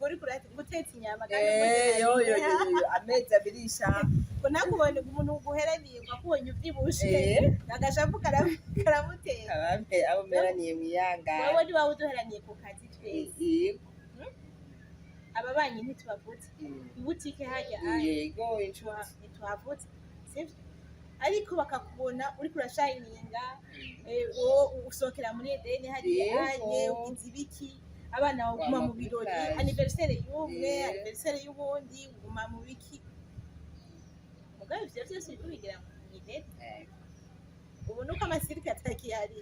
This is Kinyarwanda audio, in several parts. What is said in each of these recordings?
uri gutetse inyama kandi amezi abirisha ngo nakubone umuntu uguheraniye ngo akubonye ubyibushe agashavu karamutera abo meraniye mwiyanga wowe ni wawe uduheraniye ku kazi twese aba banyi ntitubavutse ibutike hajya yego inshuti ntitwavutse sivyo ariko bakakubona uri kurashayininga usohokera muri Edeni hariya hanye ugize ibiki abana baguma mu birori anniversaire y'umwe anniversaire y'ubundi uguma mu biki mugabe ivyo vyose uri kubigira mu Edeni ubu nuko amasirika atakiyari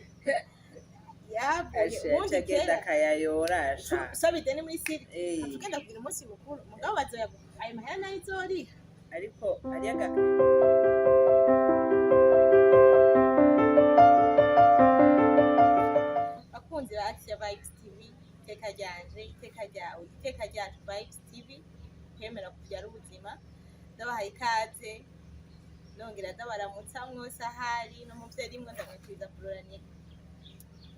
yavuye agenda akayayorasha usaba ideni muri sirika atugenda kugira umunsi mukuru mugabo bazoya ayo mahera nayo izoriha ariko ariyaga bakunzi bacu ya Vibes TV iteka ryanje iteka ryawe iteka ryacu Vibes TV kwemera kubyara ubuzima ndabahaye ikaze nongera ndabaramutsa mwose ahari no mu vyeri mwe ndamwitwiza kuroranye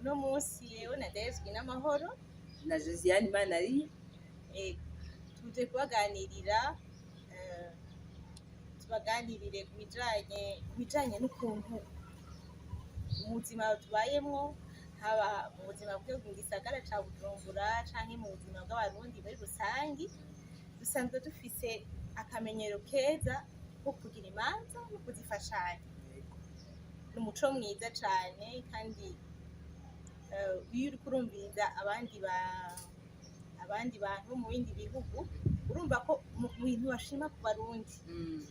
uno munsi yewe na Deswi n'amahoro na Josiane Manari tuje kubaganirira tubaganirire ku bijanye n'ukuntu ubuzima tubayemwo haba mu buzima bwo mu gisagara ca Bujumbura canke mu buzima bw'abarundi muri rusangi dusanzwe dufise akamenyero keza ko kugira imanza no kuzifashanya n'umuco mwiza cane kandi iyo uri kurumviriza abandi bantu mu bindi bihugu urumva ko mu bintu bashima ku barundi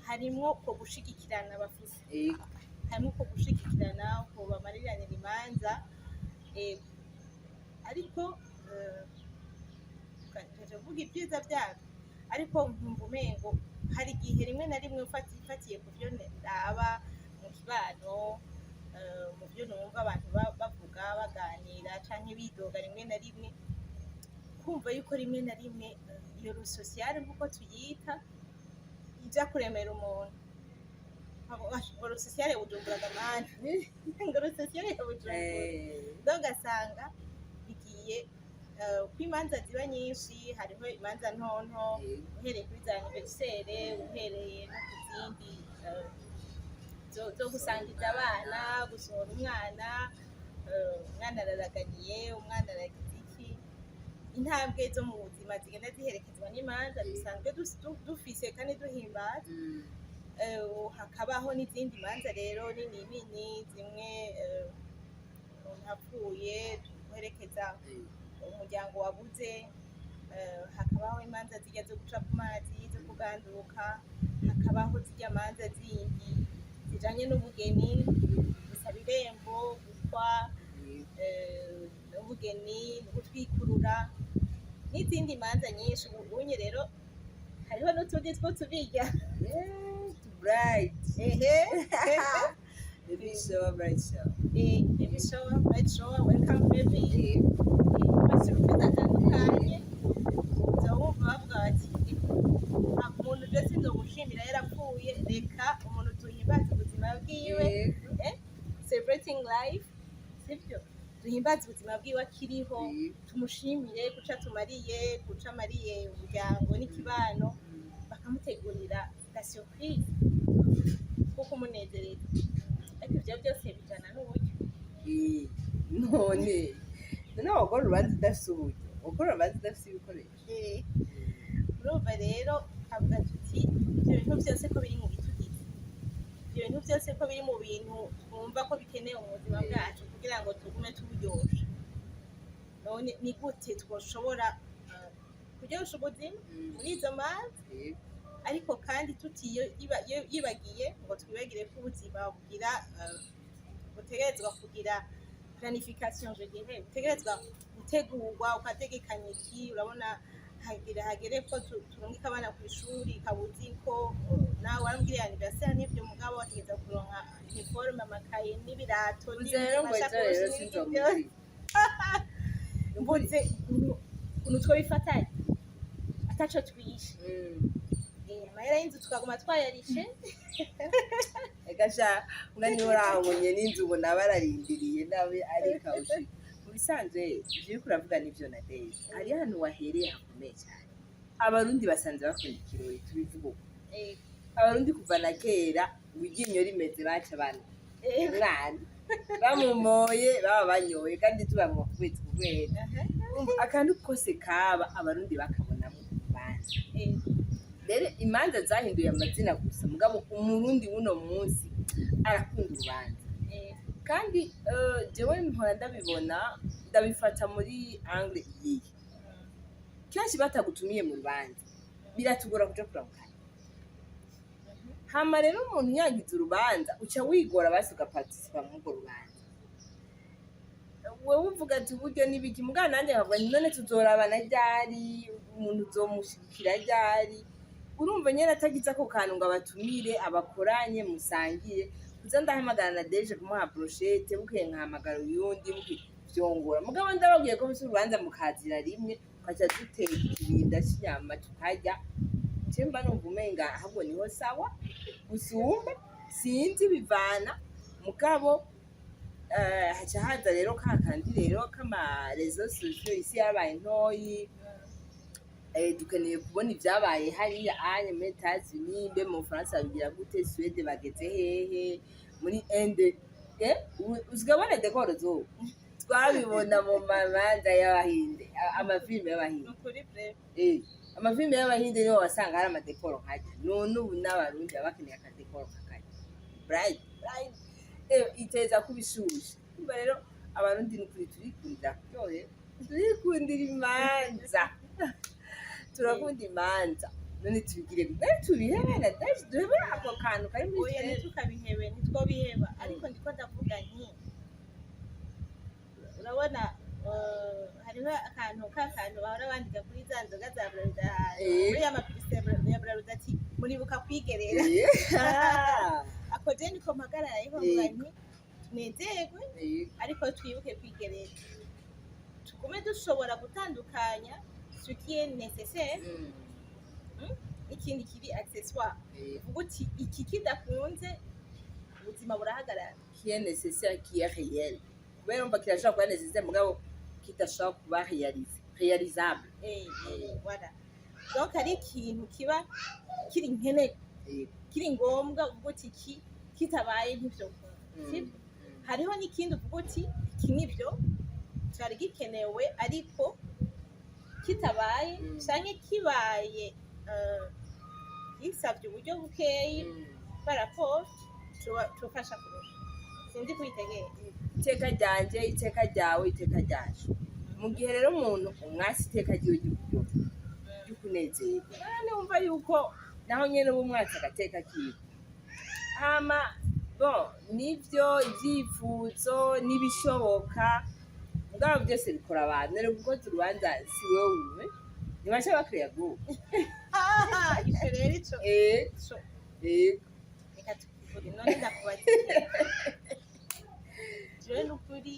harimwo ko gushigikirana bafise harimwo ko gushigikirana ko bamariranira imanza ariko tuvuga ibyiza byabo ariko nkumva umengo hari igihe rimwe na rimwe ufatiye ku byo ndaba mu kibano mu byo numva abantu bavuga baganira canke bidoga rimwe na rimwe kumva yuko rimwe na rimwe iyo rusosiyale nk'uko tuyita ija kuremera umuntu ngo rusosiyale Bujumbura gamana ngo rusosiyale ya Bujumbura ugasanga bigiye ko imanza ziba nyinshi hariho imanza ntonto uhereye kuri za anniversaire uhereye no ku zindi zo gusangiza abana gusohora umwana araraganiye umwana aragize iki intambwe zo mu buzima zigenda ziherekezwa n'imanza dusanzwe dufise kandi duhimbaza hakabaho n'izindi manza rero nini nini zimwe umuntu apfuye guherekeza umuryango wabuze hakabaho imanza zijya zo guca ku mazi zo kuganduka hakabaho zijya manza zindi zijanye n'ubugeni gusaba irembo gutwa n'ubugeni gutwikurura n'izindi manza nyinshi ubunye rero hariho n'utundi two tubirya bright baby shower bright shower baby shower bright shower welcome baby amasirufite atandukanye uzawumva bavuga bati umuntu byose nzomushimira yarapfuye reka umuntu tuhimbaze ubuzima bwiwe celebrating life sibyo duhimbaze ubuzima bwiwe akiriho tumushimire guca amariye umuryango n'ikibano bakamutegurira la surprise kuko umunezereza ariko ivyo byose bijana n'uburyo none wagora urubanza udafise uburyo wagora urubanza udafise ibikoresho urumva rero avuga tuti ivyo bintu vyose ko biri mu bitugize ivyo bintu vyose ko biri mu bintu twumva ko bikenewe mu buzima bwacu kugira ngo tugume tuburyosha none ni gute twoshobora kuryosha ubuzima muri izo manza ariko kandi yibagiye ngo twibagire ko ubuzima butegerezwa kugira planification je dirais butegerezwa gutegurwa ukategekanya iki urabona hagere ko turungika abana ku ishuri kabuzi ko nawe warambwiriye anniversaire n'ibyo mugabo wategeza kuronka uniforme amakaye n'ibirato mbuze ukuntu twobifatanye ataco twishe amahera y'inzu tukaguma twayarishe egasha mwanya urabonye n'inzu ubona bararindiriye nawe areka ushika mu bisanzwe ivyo uravuga n'ivyo na Dave ari hano wahereye hakomeye cyane abarundi basanze bakora ikirori tubivuga uko eh, abarundi kuva na kera ngo iryinyo rimeze baca bane eh, umwana bamumoye baba banyoye kandi tubanywa ku kwezi ku kwezi aha, akantu kose kaba abarundi bakabonamo urubanza eh, rero imanza zahinduye amazina gusa mugabo umurundi w'uno munsi arakunda urubanza eh, kandi jewe mpora ndabibona ndabifata muri angle iyihe kenshi batagutumiye mu rubanza biratugora kuja kuramukanya hama rero umuntu yagize urubanza uca wigora basi ugaparticipa muri urwo rubanza wewe uvuga ati uburyo n'ibiki mugabo nanjye nkavuga nti none tuzorabana ryari umuntu uzomushigikira ryari urumva nyene atagize ako kantu ngo abatumire abakoranye musangire kuza ndahamagara na Deje kumuha brochette bukeye nkahamagara uyundi vyongora mugabo ndababwiye ko bise urubanza mukazira rimwe ukaca duteka ikirinda c'inyama tukarya cemba numva umenga ahubwo niho sawa gusumba sinzi bivana mugabo haca haza rero kakandi rero kama reseaux sociaux isi yabaye ntoyi dukeneye kubona ibyabaye hariya anye muri Etats-Unis mbe mu Bufaransa babigira gute Suède bageze hehe muri Inde uzigabona dekoro zo twabibona mu mamanza y'abahinde amafilme y'abahinde nukuri bre amafilme y'abahinde niho wasanga hari amadekoro nkajya none ubu n'abarundi baba bakeneye akadekoro kakajya bright iteza kubishusha kumva rero abarundi nukuri turikundira kuryohe turikundira imanza turakunda imanza none tubigire gute tubihebe na Dash duhebe ako kantu kari muri oya ntitukabihebe ntitwobiheba ariko ndiko ndavuga nti urabona hariho akantu bahora bandika kuri za nzoga za Bralirwa muri ya mapiste ya Bralirwa ati muribuka kwigerera ako je niko mpagarara ariko mvuga nti tunezerwe ariko twibuke kwigerera tugume dushobora gutandukanya ce qui est nécessaire n'ikindi kiri accessoire uvuga uti iki kidakunze ubuzima burahagarara qui est nécessaire qui est réel kubera umva kirashobora kuba nécessaire mugabo kidashobora kuba réalisable voilà donc hari ikintu kiba kiri nkene kiri ngombwa uvuga uti iki kitabaye ntivyo sibyo hariho n'ikindi uvuga uti iki nivyo cyari gikenewe ariko kitabaye canke kibaye gisavye uburyo bukeyi baraporo tufasha kurusha sinzi kuyitegera iteka ryanje iteka ryawe iteka ryacu mu gihe rero umuntu umwasi iteka ryiwe ry'ukunezerwa none wumva yuko naho nyene uba umwasi agateka kiwe hama bon nivyo ivyifuzo n'ibishoboka mugabo byose bikora abantu rero kuko turubanza si wewe nibasha bakiriya go ico rero ico reka tukivuge none ndakubaza jewe n'ukuri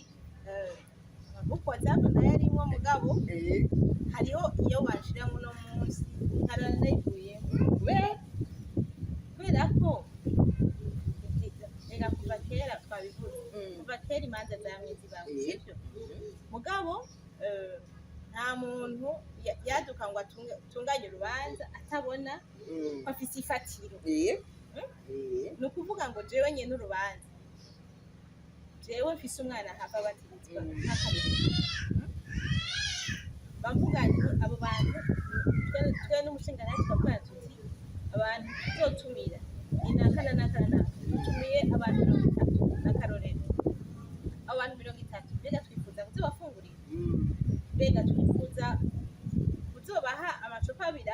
uko WhatsApp nayo arimwo mugabo hariho iyo wanshiramo uno munsi ntaranayivuyemo kubera ko reka kuva kera twabivuze kuva kera imanza zamwe zibaho sivyo mugabo nta muntu yaduka ngo atunganye urubanza atabona ko afise ifatiro ni ukuvuga ngo jewe nyene urubanza jewe mfise umwana hava batirizwa bavuga nti abo bantu twe n'umushingantahe tukavuga tuti abantu tuzotumira inakana nakana dutumiye abantu 30 n'akarorero abantu 30 mbega twifuza kuzobafungurira mbega twifuza kuzobaha amacupa abiri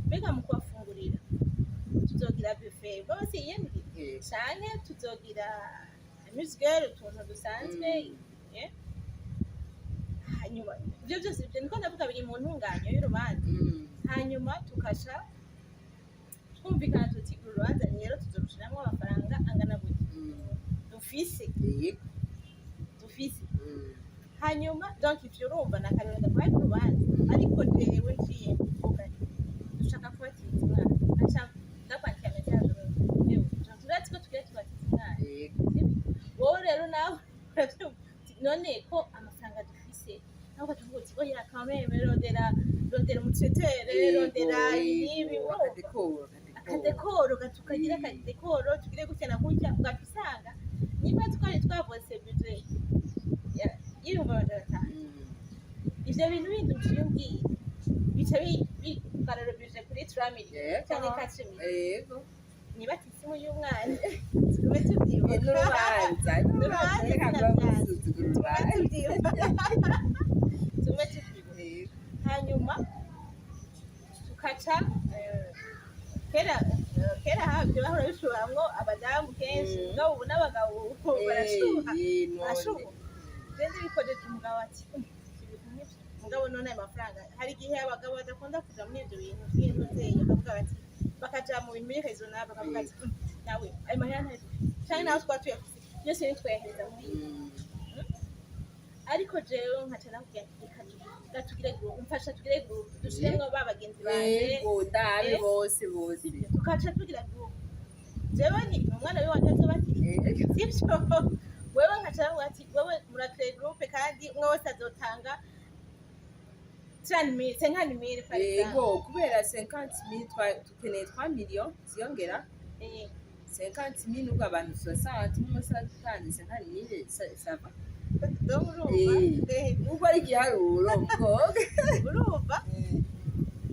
mbega mu kubafungurira tuzogira buffet bose yemwe canke tuzogira musgel utuntu dusanzwe hanyuma ibyo byose ibyo niko ndavuga biri mu ntunganyo y'urubanza hanyuma tukasha twumvikana tuti urubanza rero tuzorushiramwo amafaranga angana gutya dufise hanyuma donc ivyo urumva na karero ndabaye urubanza ariko jewe nciye mvuga dushaka kubatiza umwana aca ndakwandikira message yewe turatsi ko tugiye tubatiza umwana wowe rero nawe none ko amafaranga dufise ntabwo tuvuga uvuga uti oya kameme rondera umutetere rondera ibi akadekoro tukagira akadekoro tugire gutya na gutya ugaca usanga niba twari twavose budget y'ibihumbi magana atanu ivyo bintu bindi uciye bica bigararubije kuri 3 miliyoni cyangwa 4 miliyoni yego niba tisimu y'umwana tugume tubyibuka n'urubanza tugume tubyibuka hanyuma tukaca kera habyo bahora bishuhamwo abadamu kenshi mugabo ubu n'abagabo barashuha rende bikojeje umugabo ati mugabo none ayo mafaranga hari igihe abagabo badakunda kuja muri ivyo bintu vy'intuzeyi bakavuga bati bakaja mu bintu biri hejuru nawe bakavuga ati nawe ayo mahera ntari canke nawe twatuyafise byose nitwehereza muri ibi ariko jewe nkaca nakubwira reka tugire groupe mfasha tugire groupe dushiremwo ba bagenzi banje dabe bose tukaca tugira groupe jewe ni umwana wiwanje azobatiri sivyo wewe nkaca navuga ati wewe murakire groupe kandi umwe wese azotanga 50,000 par exemple kubera 50,000 dukeneye 3 millions ziyongera 50,000 nubwo abantu 60 umunsi atanze 50,000 sava nubwo ari igiharuro urumva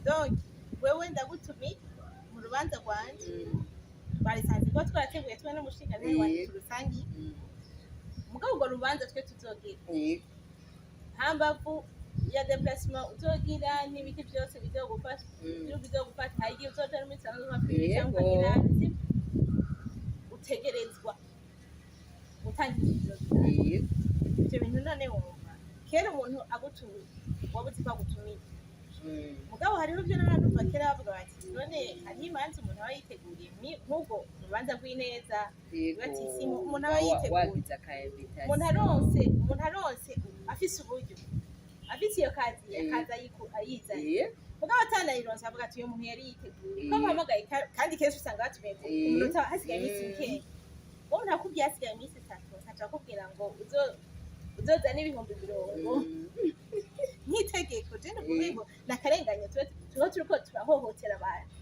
donc wewe ndagutumiye mu rubanza rwanje barisanze ko twarateguye twe n'umushingano wanje turusangiye mugabo urwo rubanza twe tuzogira hambavu ya déplacement uzogira n'ibiki byose bizogufasha bizogufasha hari igihe uzoja muri sanzu nk'afurika cyangwa ukagira utegerezwa gutangira ivyo bintu none wumva kera umuntu agutumiye wabuze ko agutumiye mugabo hariho ibyo n'abantu bakera bavuga bati none hariho imanza umuntu aba yiteguriye nk'ubwo urubanza rw'ineza bati si umuntu aba yiteguriye umuntu aronse afise uburyo afise iyo kazi akaza ayizanye mugabo atanayironse avuga ati uyu muntu yari yiteguye ko mpamagaye kandi kenshi usanga batumiye umunota hasigaye iminsi mikeya uwo muntu akubwiye hasigaye iminsi 3 nkaca akubwira ngo uzozana ibihumbi 50 nk'itegeko je nukuvuga ngo nakarenganye tuba turiko turahohotera abantu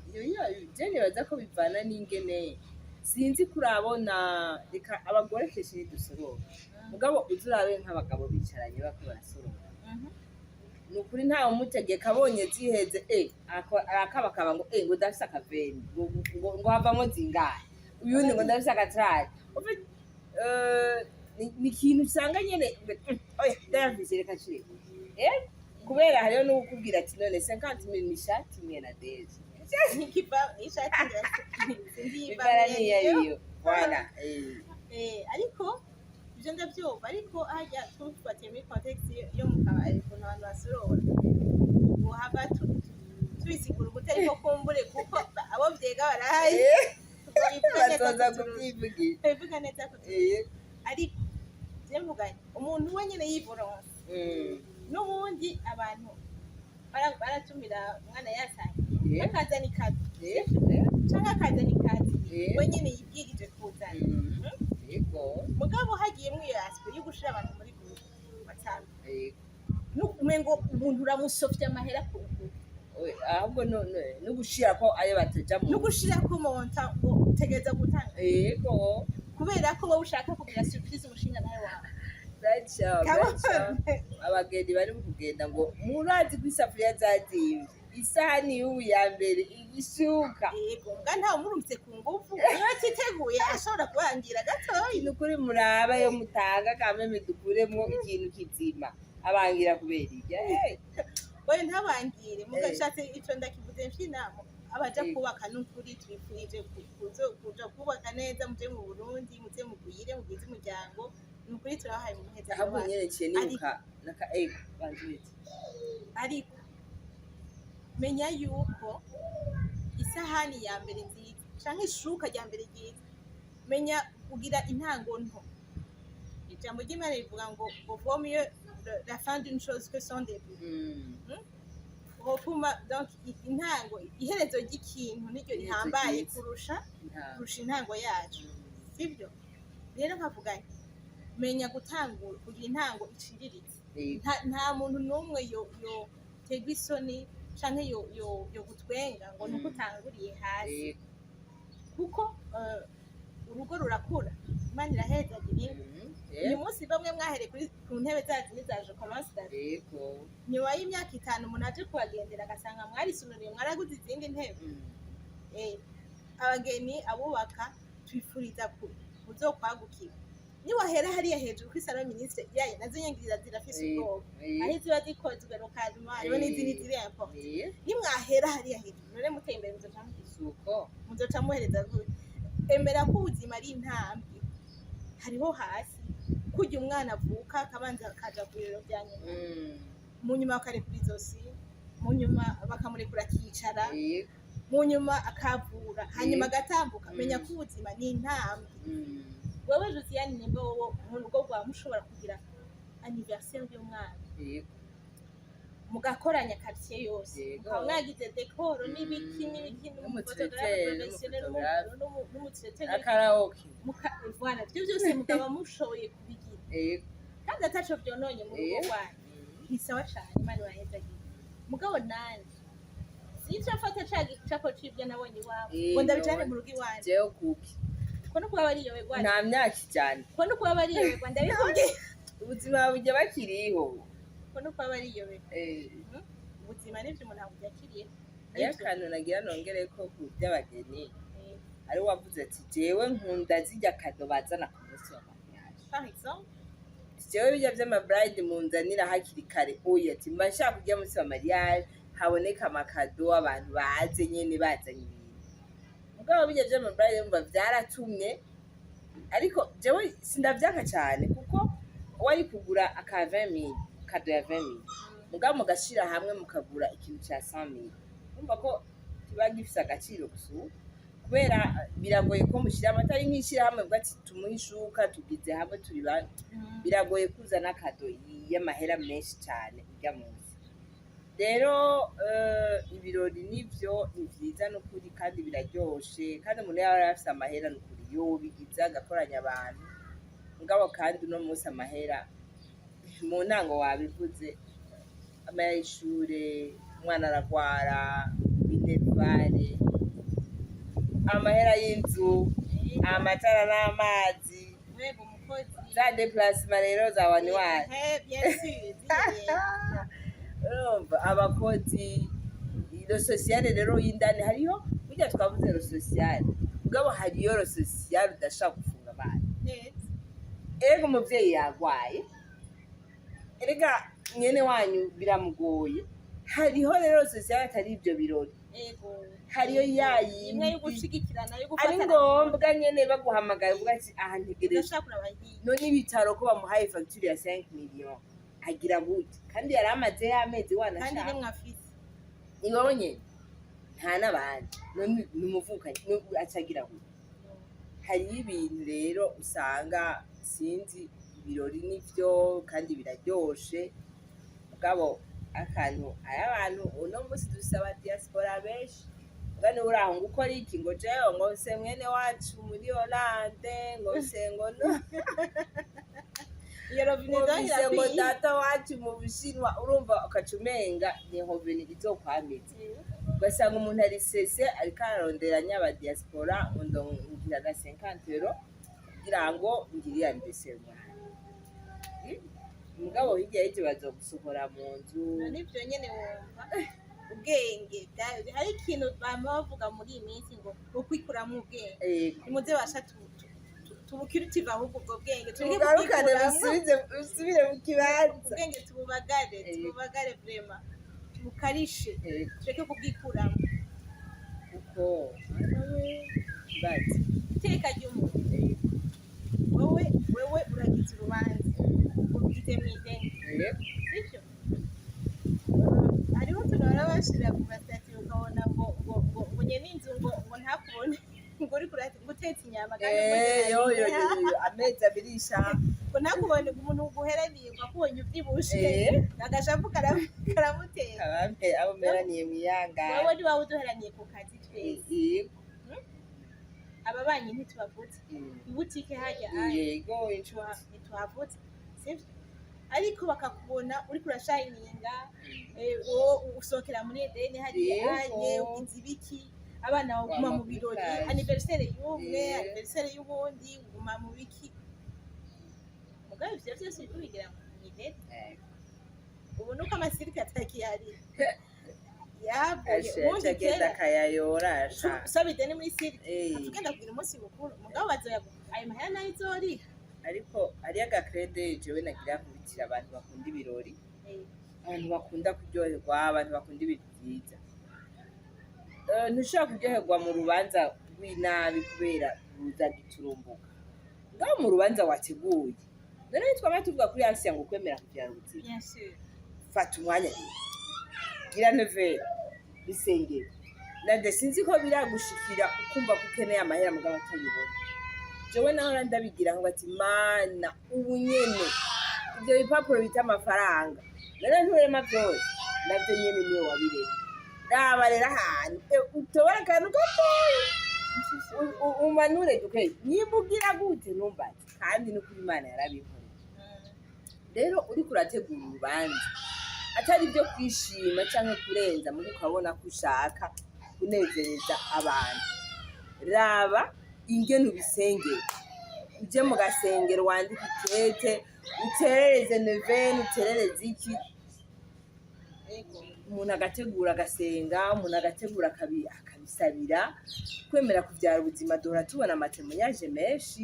je nibaza ko bivana n'ingene sinzi kurabona reka abagore kenshi ntidusorora mugabo uzurabe nk'abagabo bicaranye bako barasorora nukuri ntawe umutegeka abonye ziheze arakabakaba ngo ngo ndafise akaveni ngo havamwo zingahe uyundi ngo ndafise akatrari ni ikintu usanga nyene oya ndayavise reka nshire kubera hariho n'ukubwira ati none 50,000 ni ishati imwe na deje nikipa ishati ibara niyo voilà ariko ivyo ndavyumva ariko harya tufatiye muri context yo mu kabari ukuntu abantu basorora uhava tubisigura ubutari ko kumbure kuko abo vyega barahaye batoza kubyivugira neza ko ariko je mvuganye umuntu wenyene yivoronse n'ubundi abantu baratumira umwana yasangiye akazana ikazi canke akazana ikazi wenyene yibwirije kuzana mugabo hagiyemwo iyo aspect yo gushira abantu muri groupe batanu umengo umuntu uramusofya amahera ku ahubwo no gushira ko ayo batajamo no gushira ko monta ngo utegeza gutanga kubera ko wowe ushaka kugira surprise umushinga nawe wawe abageni bari kugenda ngo murazi ko isafuriya zazimvye isahani y'ubu ya mbere igishuka yego nga ntawe umurumvise ku nguvu iyo atiteguye ashobora kubangira gatoyi ni ukuri muraba yo mutanga kameme dukuremwo ikintu kizima abangira kubera irya oye ntabangire mugashatse ico ndakivuze mfinamo abaja kubaka n'ukuri twifurije kuja kubaka neza muje mu Burundi muze mugwire mugize umuryango nukuri turahaye mu muheza ahubwo nyerekeye nibuka naka banjwete ariko menya yuko isahani ya mbere nziza canke ishuka rya mbere ryiza menya kugira intango nto ijambo ry'Imana rivuga ngo vaut mieux la fin d'une chose que son début hopuma donc intango iherezo ry'ikintu niryo rihambaye kurusha intango yacu sibyo rero nkavuganye menya gutangura kugira intango iciriritse nta muntu n'umwe yoterwa isoni canke yo gutwenga ngo nuko utanguriye hasi kuko urugo rurakura imana irahezagira uyu munsi bamwe mwahere ku ntebe zacu n'izaje komansidari nyuma y'imyaka 5 umuntu aje kubagendera agasanga mwarisunuriye mwaraguze izindi ntebe abageni abubaka twifuriza kuzokwagukira niwahera hariya hejuru kuri salo ministre yaye nazo nyangiriza zirafise ubwoba aho ziba zikozwe rokaduma hariho n'izindi ziri importe nimwahera hariya hejuru none muteye imbere muzoca muhereza gute emera ko ubuzima ari intambwe hariho hasi kujya umwana avuka akabanza akaja ku biro bya nyina mu nyuma bakarekura izosi mu nyuma bakamurekura akicara mu nyuma akavura hanyuma agatambuka menya ko ubuzima ni intambwe wewe Josiane nimba wowe mu rugo rwawe mushobora kugira anniversaire y'umwana mugakoranya quartier yose mukaba mwagize decoro n'ibiki n'umufotografe professionnel n'umutrete karaoke voilà byo byose mukaba mushoboye kubigira kandi ataco byononye mu rugo rwanyu ni sawa cyane imana yahezagira mugabo nanje sinca fata cako cibyo nabonye iwawe ngo ndabijane mu rugo iwanje jewe kuki ko no kuba bariyoberwa nta myaka cyane ko no kuba bariyoberwa ndabikubwiye ubuzima bujya bakiriho ko no kuba bariyoberwa ubuzima n'ibyo umuntu ntabwo yakiriye akantu nagira nongere ko ku by'abageni ari wavuze ati jewe nkunda zijya kado bazana ku munsi wa mariage jewe bijya by'amabride munzanira hakiri kare oya ati mba nshaka kujya munsi wa mariage haboneka amakado abantu baze nyene bazanye mugabo bijya by'amabride mba byaratumye ariko jewe sindavyanka cyane kuko wari kugura aka 20,000 kado ya 20,000 mugabo mugashira hamwe mukagura ikintu cya 100,000 umva ko kiba gifise agaciro gusu kubera biragoye ko mushira amatari nk'ishira hamwe bwa ati tumuhishuka tugize hamwe turi ba biragoye kuzana kado y'amahera menshi cyane ijya munsi rero ibirori nivyo ni vyiza n'ukuri kandi biraryoshe kandi umuntu yaba afise amahera n'ukuri yo bigiza agakoranya abantu mugabo kandi uno munsi amahera mu ntango wabivuze amahera y'ishure umwana aragwara minervare amahera y'inzu amatara n'amazi za déplacement rero za waniwani urumva abakozi iro sociale rero y'indani hariyo burya twavuze iro sociale mugabo hariyo iro sociale udashaka gufunga abana erega umuvyeyi yagwaye erega mwene wanyu biramugoye hariho rero sociale atari ibyo birori hariyo imwe yo gushigikirana yo ari ngombwa nyene baguhamagaye uvuga ati aha ntegereje none ibitaro ko bamuhaye facture ya 5 million agira gute kandi yari amaze y'amezi wanashaka kandi nimwe afise ibonye nta nabandi none numuvukanye acagira gute hari ibintu rero usanga sinzi ibirori nivyo kandi biraryoshe mugabo akantu aya abantu uno munsi dusaba diaspora benshi ngani uraho ngukora iki ngo jewe ngo se mwene wacu muri Hollande ngo se ngo no iyo robine ngo data wacu mu Bushinwa urumva ukacumenga ni hoveni izokwameze ugasanga umuntu ari sese ariko araronderanya aba diaspora ngo ngira na 50 euro kugira ngo ngiriye anniversaire mugabo hirya y'icyo bazogusohora mu nzu nivyo nyene wumva ubwenge hari ikintu bavuga muri iyi minsi ngo ukwikuramwo ubwenge nimuze basha tubukire utiva ahubwo ubwo bwenge tugarukane busubire mu kibanza ubwenge tububagare vrema tubukarishe tureke kubwikuramo kuko kibazo iteka ry'umuntu wewe uragize urubanza ugize mw'ideni sivyo hariho utuntu bara bashira ku basitati ukabona ngo nyene inzu ngo ntakubone ngo uri gutetse inyama yo amezi abiri ishaha ngo ntakubone umuntu uguheraniye ngo akubonye uvyibushe agashavu karamutera abo meraniye mwiyanga wowe ni wawe uduheraniye ku kazi twese ababanyi ntitubavutse ibutike hajya yego inshuti ntituhavutse sivyo ariko bakakubona uriko urashayininga wowe usohokera muri edeni hariya ugize ibiki abana baguma mu birori anniversaire y'umwe anniversaire y'ubundi uguma mu biki mugabe ivyo vyose uriko ubigira mu ideni ubu nuko amasirika atakiyari yavuye agenda akayayorasha usaba ideni muri sirika atugenda kugira umunsi mukuru mugabo bazoyaguha ayo mahera nayo izoriha ariko ariyo agakrede jewe nagira nkubitira abantu bakunda ibirori abantu bakunda kuryoherwa abantu bakunda ibintu byiza ntushobora kuryoherwa mu rubanza rw'inabi kubera ruza giturumbuka ngaho mu rubanza wateguye none twaba tuvuga kuri Asia ngo kwemera kubyara ubuzima fata umwanya gira nevera bisengera nade sinzi ko biragushikira ukumva ko ukeneye amahera mugabo atayibona jewe naho ndabigira ngo ati mana ubu nyene ibyo bipapuro bita amafaranga none nturema byose nabyo nyene niyo wabirema raba rero ahantu utobora akantu gatoya umanure duke nibugira gute numbaze kandi no kuri Imana yarabikora rero uriko urategura urubanza atari byo kwishima cyangwa kurenza muri ukabona ko ushaka kunezereza abantu raba ingene ubisengera uje mu gasengero wandika ikete uterereze neveni uterereze iki umuntu agategura agasenga umuntu agategura akabisabira kwemera kubyara ubuzima duhora tubona amatemonyaje menshi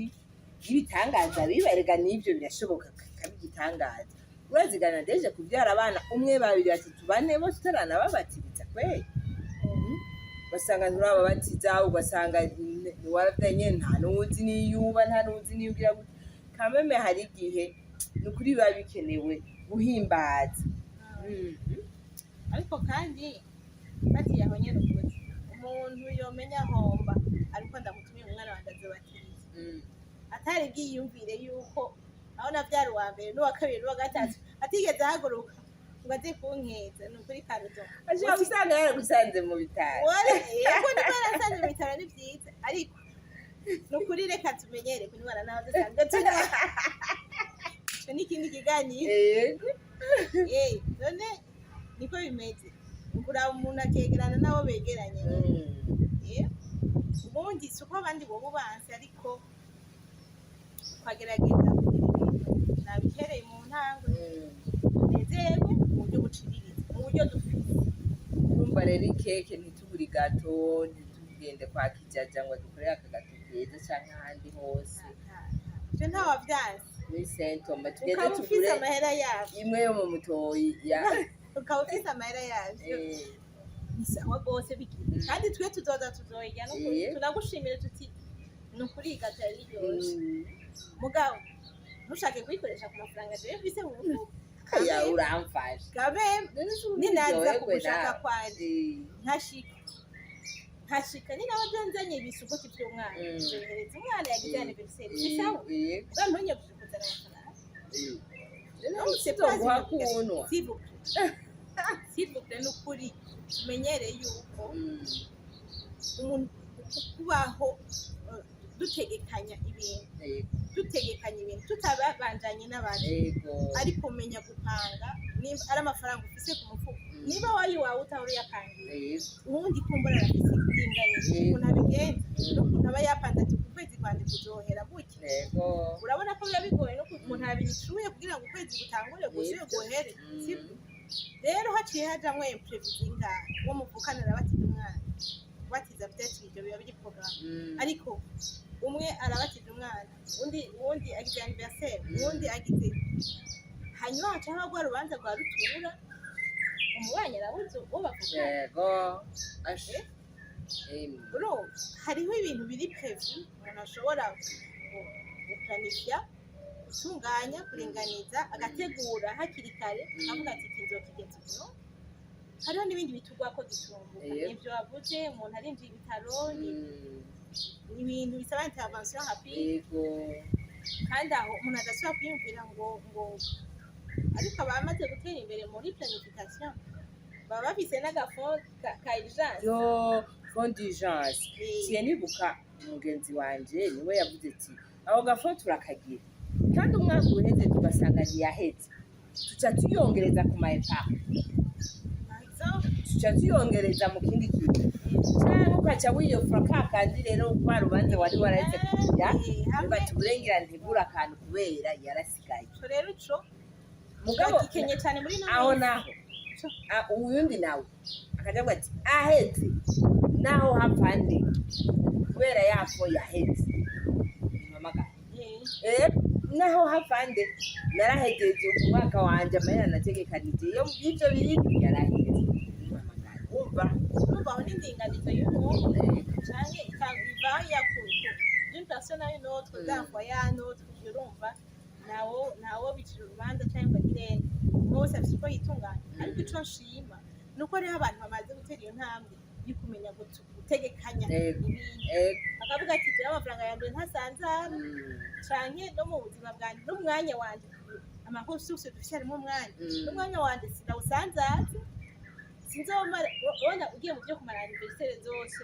y'ibitangaza biberega n'ibyo birashoboka kabigitangaza urazigana deje kubyara abana umwe babiri batatu bane bose utaranababatiriza kweli basanga nturababatiza ugasanga waravyenye nta nuzi niyuba nta nuzi niyugira gute kameme hari igihe nukuri biba bikenewe guhimbaza ariko kandi batiye aho nyene ukuze umuntu yomenya homba ariko ndamutumiye umwana wanjye azobatiriza atari bwiyumvire yuko aho navyara uwa mbere n'uwa kabiri n'uwa gatatu atigeze ahaguruka ngo aze kunkeza ni ukuri karuto ashobora gusanga yaragusanze mu bitaro yego niba yarasanze mu bitaro ni vyiza ariko ni ukuri reka tumenyere kunywana naho dusanzwe turi ico ni ikindi kiganiro none niko bimeze kuraba umuntu akegerana nabo begeranye ubundi si uko abandi boba ubanse ariko twagerageza nabihereye mu ntango tunezerwe mu buryo buciriritse mu buryo dufite urumva rero ikeke ntitubure gato ntitugende kwa kijaja ngo dukorere aka gato keza canke ahandi hose ivyo ntawavyanse muri sentoma tugende ukaba ufise amahera yavyo imwe yo mu mutoyi ukaba ufise amahera yavyo ni sawa rwose bigira kandi twe tuzoza tuzoyirya n'ukuri tunagushimire tuti ni ukuri igato yari iryoshe mugabo ntushake kuyikoresha ku mafaranga jewe mfise mu mufuko aya uramfashe kabembe ninaza kugushaka kwanje ntashika ni nawe byanzanye ibisuguti vy'umwana zohereza umwana yagize anniversaire ni sawa ubwo ntunye kuzana amafaranga Sitoguha kunwa sivuga n'ukuri tumenyereye yuko umuntu kubaho dutegekanya ibintu tutabanjanye n'abandi ariko umenya gupanga niba ari amafaranga ufise ku mufuko niba wayi wawe utahora uyapangiye ubundi kumbura arafise kuringaniza ukuntu abigenza n'ukuntu aba yapanze ati ku kwezi kwanje kuzohera gutya urabona ko biba bigoye no umuntu abicuye kugira ngo ukwezi gutangure gushire guhere sibyo rero haciye hajamwo imprevision ingahe uwo muvukana arabatiza umwana kubatiza peut-être ibyo biba biri programme ariko umwe arabatiza umwana uwundi agize anniversaire uwundi agize hanyuma haca hagwa rubanza rwa rutura umubanyi arabuze uwo bavuga bro hariho ibintu biri prevu umuntu ashobora guplanifya gutunganya kuringaniza agategura hakiri kare avuga ati kizokigenza kino hariho n'ibindi bitugwa ko gitumbuka ivyo wavuze umuntu arinjiye ibitaro ibintu bisaba intervention rapide kandi aho umuntu adashobora kwiyumvira ngo ariko abamaze gutera imbere muri planification baba bafise n'agafond ka urgence fond d'urgence ciye nibuka umugenzi wanje niwe yavuze ati aho gafond turakagira kandi umwaka uheze tugasanga ntiyaheze tuca tuyongereza ku ma epargne tuca tuyongereza mu kindi kintu cyangwa ukaca wiyofura ka kandi rero kwa rubanza wari waraheze kugira ugati uburengera ntibura akantu kubera yarasigaye rero ico mugabo gikenye cyane muri aho naho uyundi nawe akajavuga ati ahetse naho hapfande kubera yafo yahetse mamagara naho hapfande narahejeje umwaka wanje amahera nategekanije iyo ibyo biri yarahetse mamagara umva aho n'indinganizo y'umuntu cyane ikabiva yakuye d'une personne à une autre d'envoyer à un autre urumva nawo bicira urubanza cyangwa ngirene bose afite uko yitunganya ariko ico nshima nuko rero abantu bamaze gutera iyo ntambwe yikumenya gutegekanya ibintu akavuga ati jya amafaranga yanjye ntasanzara canke no mu buzima bwanjye n'umwanya wanje amakuru sose dufite harimo umwanya n'umwanya wanje sinawusanzaza sinzomara ubona ugiye mu byo kumara anniversaire zose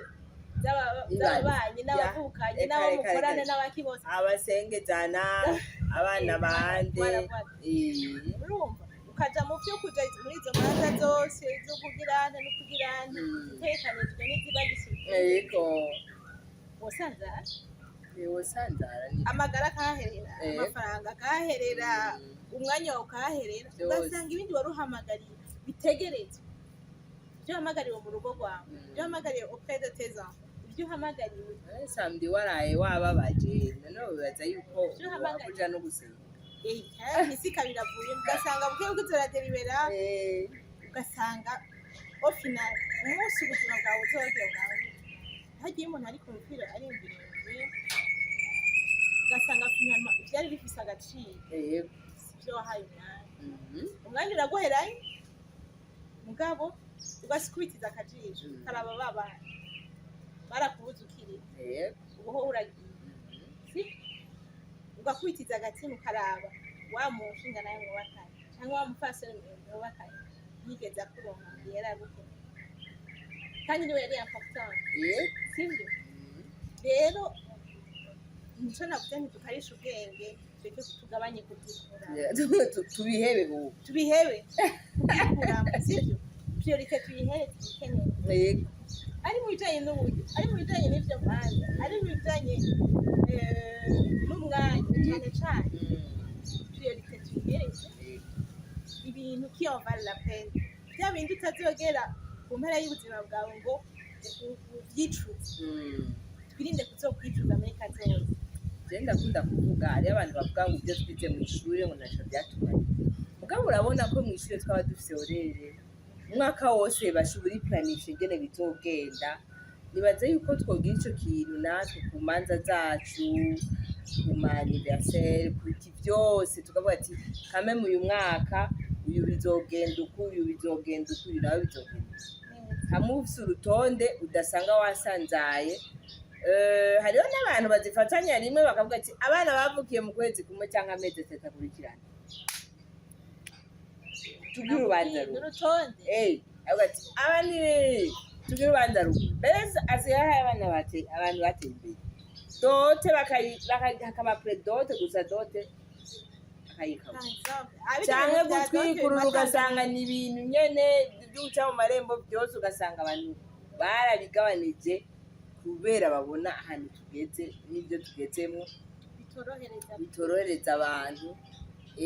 z'ababanyi n'abavukanye n'abo mukorana n'abaki bose abasengezana abana bande urumva ukaja mu byo kuja muri izo manza zose zo kugirana no kugirana itekanijwe n'izibagisubiye yego wosanzara amagara akaherera amafaranga akaherera umwanya wawe ukaherera ugasanga ibindi wari uhamagariye bitegereze ibyo uhamagariwe mu rugo rwawe ibyo uhamagariwe auprès de tes enfants ibyo uhamagariwe samedi waraye wababaje noneho bibaza yuko wakuja no gusenga isi kabiravuye ugasanga buke buke turaderibera ugasanga au final umunsi ubuzima bwawe uzogera bwawe hagiye umuntu ari ku mupira ari imbere ugasanga finalement byari bifise agaciro sibyo wahaye umwanya uraguherayo mugabo ugasikubitiza akajisho karaba baba barakubuza ukiri ubuho uragiye ugakubitiza agatima ukaraba wa mushinga nawe mwubakanye cyangwa wa mupfasoni mwubakanye yigeze akuronka yari agukora kandi niwe yari important sibyo rero nico navuze ntitukarisha ubwenge twebwe tugabanye kubyikura tubihebe kubyikuramo sibyo priorite tuyihere tuyikeneye ari mu bijanye n'uburyo ari mu bijanye n'ivyo manza ari mu bijanye n'umwanya cyane cyane priorite tuyihereze ibintu qui en valent la peine bya bindi utazogera ku mpera y'ubuzima bwawe ngo ubyicuze twirinde kuzokwicuza muri kazoza genda kunda kuvuga ari abantu bavuga ngo ibyo twize mu ishuri ngo ntaco byatumanye mugabo urabona ko mu ishuri twaba dufise orere umwaka wose bashobora ipuranisha ingene bizogenda nibaza yuko twogira ico kintu natwe ku manza zacu ku ma anniversaire ku biti byose tukavuga ati kame mu uyu mwaka uyu bizogenda uku uyu bizogenda uku uyu nawe bizogenda hamwe ufise urutonde udasanga wasanzaye hariho n'abantu bazifatanya rimwe bakavuga ati abana bavukiye mu kwezi kumwe cyangwa amezi atatu akurikirana tugira urubanza n'urutonde avuga ati abandi tugira urubanza rumwe mbere asigaye abantu bateye imbere dote hakaba predote gusa dote akayikaba cyangwa gutwikurura ugasanga ni ibintu nyene by'uca mu marembo byose ugasanga abantu barabigabanije kubera babona ahantu tugeze n'ibyo tugezemo bitorohereza abantu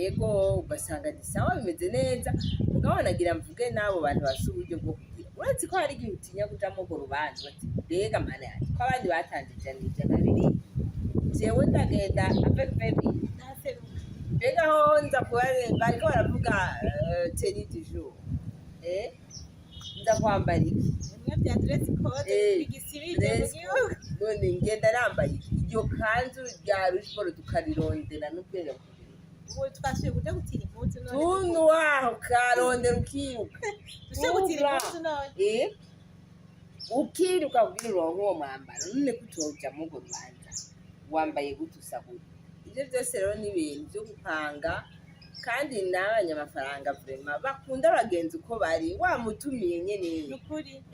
ego ugasanga ni sawa bimeze neza mugabo nagira mvuge n'abo bantu bafite uburyo bwo kugira uretse ko hari igihe utinya kujamo urwo rubanza bati mbega mana yanjye ko abandi batanze ijana biri jewe ndagenda avevebi mbega ho nza kuba bariko baravuga teni du jour nza kwambara iki none ngenda nambaye iryo kanzu rya rujiboro tukarirondera n'ubwenge ubu twasuye kuja gutira impuzu none tuntu waho karondera ukiruka dushe gutira impuzu none ukiruka kugira uronke uwo mwambaro none kutoja mu urwo rubanza wambaye gute usa gute ivyo vyose rero ni ibintu vyo gupanga kandi n'abanyamafaranga vrema bakunda abagenzi uko bari wamutumiye nyene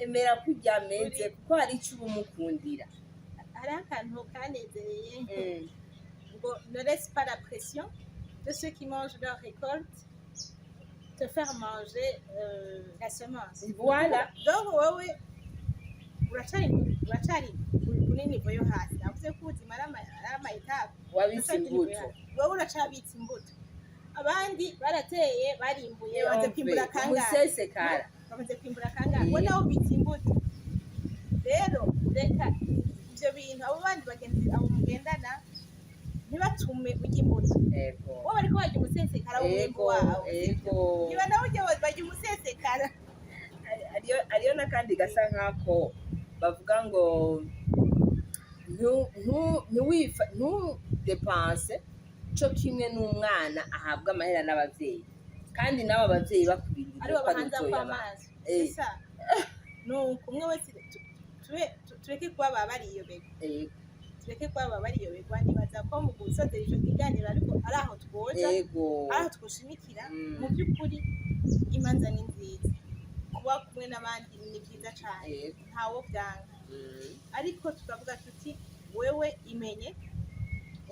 emera kurya ameze kuko hari ico uba umukundira hari akantu kanezereye ngo ne laisse pas la pression de ceux qui mangent leur récolte te faire manger la semence. Voilà. Donc wowe uracari kuri nivo yo hasi navuze ko ubuzima ari ama etape wabitse imbuto wowe uracabitse imbuto abandi barateye barimbuye bamaze kwimbura kangahe umusesekara bamaze kwimbura kangahe wowe nawe ubitse imbuto rero reka ivyo bintu abo bandi bagenzi abo mugendana ntibatume urya imbuto wowe bariko barya umusesekara w'umwimbu wawe niba nawe urya barya umusesekara ariyo n'akandi gasa nk'ako bavuga ngo ntudepanse co kimwe n'umwana ahabwa amahera n'abavyeyi kandi nabo abavyeyi bakurindira aribo bahanza kw'amazi sisa nuko umwe wese tureke kuba bariyobegwa tureke kuba bariyobegwa nibaza ko mu gusozera ico kiganiro ariko ari aho twoja ari aho twoshimikira mu by'ukuri imanza ni nziza kuba kumwe n'abandi ni byiza cane ntawo vyanga ariko tukavuga tuti wewe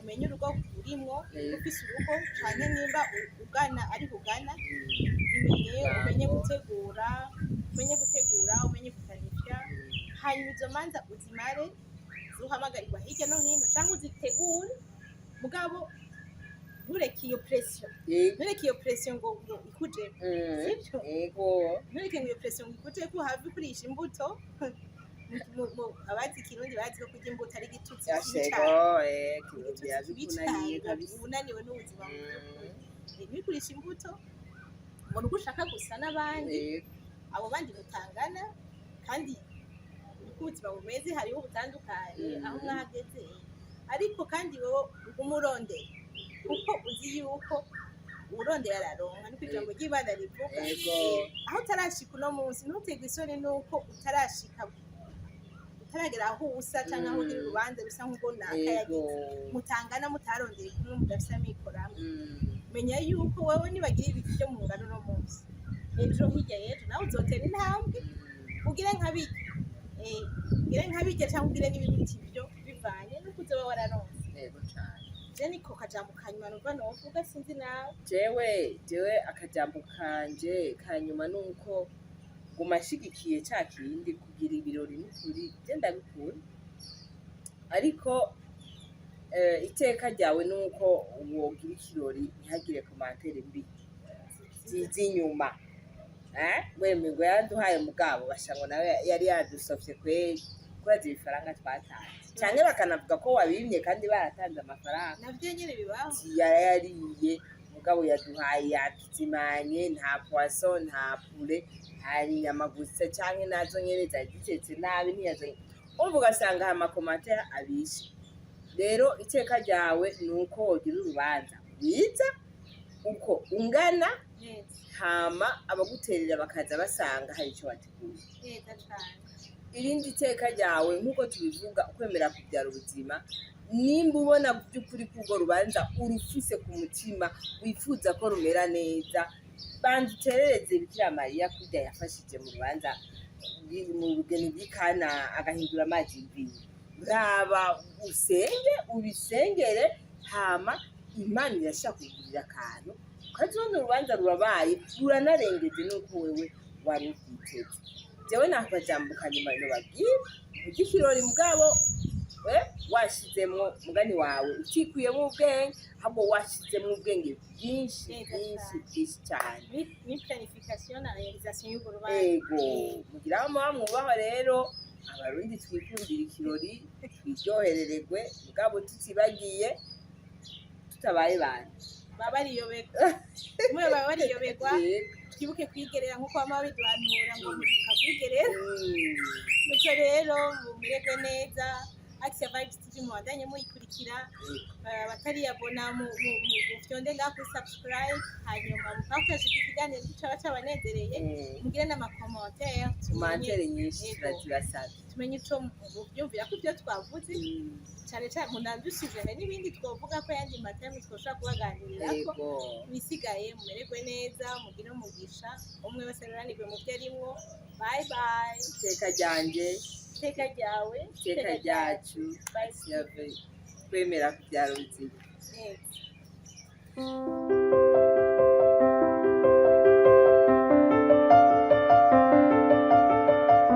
umenye urugo urimwo ufise urugo canke nimba ugana ari kugana umenye gutegura umenye gutanivya hanyuma izo manza uzimare zuhamagarirwa hirya no hino canke uzitegure mugabo ntureke iyo pression ngo ikujeko sivyo ntureke ngo iyo pression ngo ikujeko have kurisha imbuto abazi ikirundi bazi ko kurya imbuto ari igitutsi unaniwe n'ubuzima bikurisha imbuto ngo nuko ushaka gusa n'abandi abo bandi mutangana kandi uko ubuzima bumeze hariho ubutandukanye aho mwahageze ariko kandi wowe umurondera kuko uzi yuko urondera araronka niko ijambo ry'Imana rivuga aho utarashika uno munsi ntutegwe isoni nuko utaragera aho usa canke aho ugira urubanza rusa nk'ubwo nakayagize mutangana mutarondeye kumwe mudafise amikoro amwe menya yuko wewe nibagira ibiti vyo mu ngano uno munsi ejo hirya y'ejo nawe uzotera intambwe ugire nkabirya canke ugire n'ibiti vyo bivanye nuko uzoba wararonse je niko kajambo kanyuma numva novuga sinzi nawe jewe akajambo kanje kanyuma nuko gumashigikiye ca kindi kugira ibirori n'ukuri je ndabikura ariko iteka ryawe nuko wogira ikirori ntihagire komantere mbi ziza inyuma wemerwa yaduhaye mugabo bashango nawe yari yadusofye kweli kuraza ibifaranga twatanze canke bakanavuga ko wabimye kandi baratanze amafaranga navyo nyene bibaho yarayariye mugabo yaduhaye yakizimanye nta poisson nta poulet hari inyama gusa canke nazo nyene zari zitetse nabi ntiyazanye umva ugasanga hari amakomantere abishe rero iteka ryawe ni uko wogira urubanza rwiza uko ungana hama abaguterera bakaza basanga hari ico wateguye irindi teka ryawe nk'uko tubivuga ukwemera kubyara ubuzima nimba ubona by'ukuri k'urwo rubanza urufise ku mutima wifuza ko rumera neza banza uterereze Bikira Mariya kurya yafashije mu rubanza mu rugendo rw'Ikana agahindura amazi y'ivino raba usenge ubisengere hama Imana irashaka kugirira akantu ukazibona urubanza rurabaye ruranarengeje n'uko wewe wari uvyiteze jewe nakajambo kanyuma nobabwira urya ikirori mugabo washizemwo mugani wawe utikuyemo ubwenge ahubwo washizemwo ubwenge bwinshi cyane ni planification na realisation y'urwo rubanza mugira muba mwubaho rero abarundi twikundira ikirori twiryoherererwe mugabo tutibagiye tutabaye bane baba bariyobegwa twibuke kwigerera nk'uko bama biduhanura ngo muribuka kwigerera nuko rero mumererwe neza Action Vibes TV mubandanye muyikurikira batariyabona mu vyonde ngaho kuri subscribe hanyuma mupartage iki kiganiro caba cabanezereye mugire n'amakomantere nyinshi turazibasaba tumenye ico muvyumvira ko ivyo twavuze cane cane munandushije n'ibindi twovuga ko yandi mateme twoshobora kubaganirirako bisigaye mumererwe neza mugire umugisha umwe wese aruranirwe mu vyo arimwo bye bye iteka ryanje iteka ryawe iteka ryacu twemera kubyara ubuzima